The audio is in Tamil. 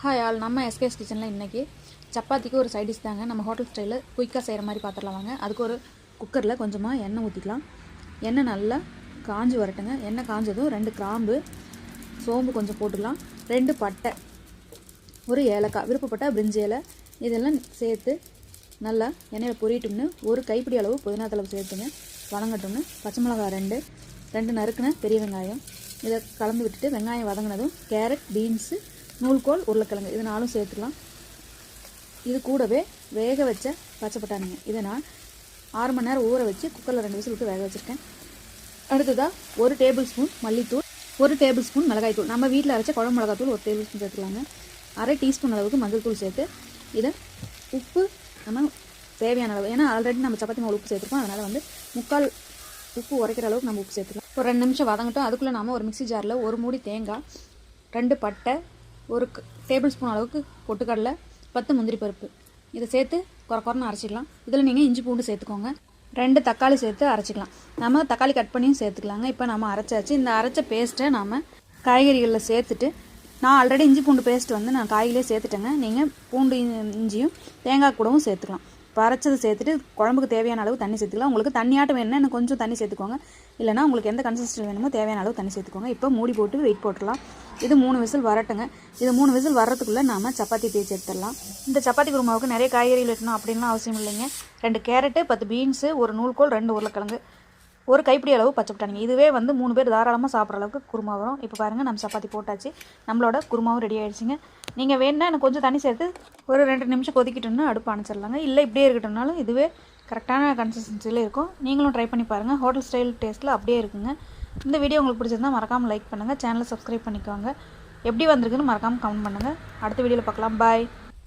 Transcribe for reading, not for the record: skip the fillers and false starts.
ஹாய் ஆல், நம்ம எஸ்கேஎஸ் கிச்சனில் இன்றைக்கி சப்பாத்திக்கு ஒரு சைட் டிஷ் தாங்க. நம்ம ஹோட்டல் ஸ்டைலில் குயிக்காக செய்கிற மாதிரி பார்த்துடலாம் வாங்க. அதுக்கு ஒரு குக்கரில் கொஞ்சமாக எண்ணெய் ஊற்றிக்கலாம். எண்ணெய் நல்லா காஞ்சி வரட்டுங்க. எண்ணெய் காஞ்சதும் 2 கிராம்பு, சோம்பு கொஞ்சம் போட்டுக்கலாம், 2 பட்டை, ஒரு ஏலக்காய், விருப்பப்பட்ட பிரிஞ்சி இலை இதெல்லாம் சேர்த்து நல்லா எண்ணெயில் பொரியட்டும்னு ஒரு கைப்பிடி அளவு புதினா தழை சேர்த்துங்க. வதங்கட்டும்னு பச்சை மிளகாய் 2 நறுக்குன பெரிய வெங்காயம் இதை கலந்து விட்டுட்டு வெங்காயம் வதங்கினதும் கேரட், பீன்ஸு, நூல்கோல், உருளைக்கிழங்கு இது 4 சேர்த்துக்கலாம். இது கூடவே வேக வச்ச பச்சை பட்டாணிங்க இதை நான் 6 மணி நேரம் ஊற வச்சு குக்கரில் 2 விசில் விட்டு வேக வச்சுருக்கேன். அடுத்ததாக 1 டேபிள் ஸ்பூன் மல்லித்தூள், 1 டேபிள் ஸ்பூன் மிளகாய்த்தூள், நம்ம வீட்டில் அரைச்ச குழம்பு மிளகாத்தூள் 1 டேபிள் ஸ்பூன் சேர்த்துக்கலாங்க. அரை டீஸ்பூன் அளவுக்கு மஞ்சள் தூள் சேர்த்து இதை உப்பு நம்ம தேவையான அளவு, ஏன்னா ஆல்ரெடி நம்ம சப்பாத்தி மாவு உப்பு சேர்த்துருக்கோம், அதனால் வந்து 3/4 உப்பு உரைக்கிற அளவுக்கு நம்ம உப்பு சேர்த்துக்கலாம். ஒரு 2 நிமிஷம் வதங்கட்டும். அதுக்குள்ளே நம்ம ஒரு மிக்ஸி ஜாரில் 1 மூடி தேங்காய், 2 பட்டை, 1 டேபிள் ஸ்பூன் அளவுக்கு பொட்டுக்கடலை, 10 முந்திரி பருப்பு இதை சேர்த்து குறைன்னு அரைச்சிக்கலாம். இதில் நீங்கள் இஞ்சி பூண்டு சேர்த்துக்கோங்க. 2 தக்காளி சேர்த்து அரைச்சிக்கலாம். நம்ம தக்காளி கட் பண்ணியும் சேர்த்துக்கலாங்க. இப்போ நம்ம அரைச்சாச்சு. இந்த அரைச்ச பேஸ்ட்டை நம்ம காய்கறிகளில் சேர்த்துட்டு, நான் ஆல்ரெடி இஞ்சி பூண்டு பேஸ்ட் வந்து நான் காய்கறிலே சேர்த்துட்டேங்க. நீங்கள் பூண்டு இஞ்சியும் தேங்காய் கூடவும் சேர்த்துக்கலாம். இப்போ அரைச்சதை சேர்த்துட்டு குழம்புக்கு தேவையான அளவு தண்ணி சேர்த்துக்கலாம். உங்களுக்கு தண்ணியாட்டம் வேணும்னா இன்னும் கொஞ்சம் தண்ணி சேர்த்துக்கோங்க. இல்லைனா உங்களுக்கு எந்த கன்சிஸ்டன்சி வேணுமோ தேவையான அளவு தண்ணி சேர்த்துக்கோங்க. இப்போ மூடி போட்டு வெயிட் போட்டுடலாம். இது 3 விசில் வரட்டுங்க. இது 3 விசில் வர்றதுக்குள்ளே நாம் சப்பாத்தி தேய்ச்சி எடுத்துடலாம். இந்த சப்பாத்தி குருமாவுக்கு நிறைய காய்கறிகள் வைக்கணும் அப்படின்லாம் அவசியம் இல்லைங்க. 2 கேரட்டு, 10 பீன்ஸு, 1 நூல்கோல், 2 உருளைக்கிழங்கு, 1 கைப்பிடி அளவு பச்சை பட்டாணி, இதுவே வந்து 3 பேர் தாராளமாக சாப்பிட்ற அளவுக்கு குருமா வரும். இப்போ பாருங்கள், நம்ம சப்பாத்தி போட்டாச்சு. நம்மளோட குருமாவும் ரெடி ஆகிடுச்சிங்க. நீங்கள் வேணுன்னா எனக்கு கொஞ்சம் தண்ணி சேர்த்து ஒரு 2 நிமிஷம் கொதிக்கிட்டோம்னா அடுப்பு அணைச்சிடலாங்க. இல்லை இப்படியே இருக்கட்டும்னாலும் இதுவே கரெக்டான கன்சிஸ்டன்சியில் இருக்கும். நீங்களும் ட்ரை பண்ணி பாருங்கள். ஹோட்டல் ஸ்டைல் டேஸ்ட்டில் அப்படியே இருக்குங்க. இந்த வீடியோ உங்களுக்கு பிடிச்சிருந்தால் மறக்காமல் லைக் பண்ணுங்கள், சேனலை சப்ஸ்கிரைப் பண்ணிக்கோங்க. எப்படி வந்திருக்குன்னு மறக்காமல் கமெண்ட் பண்ணுங்கள். அடுத்த வீடியோவில் பார்க்கலாம். பாய்.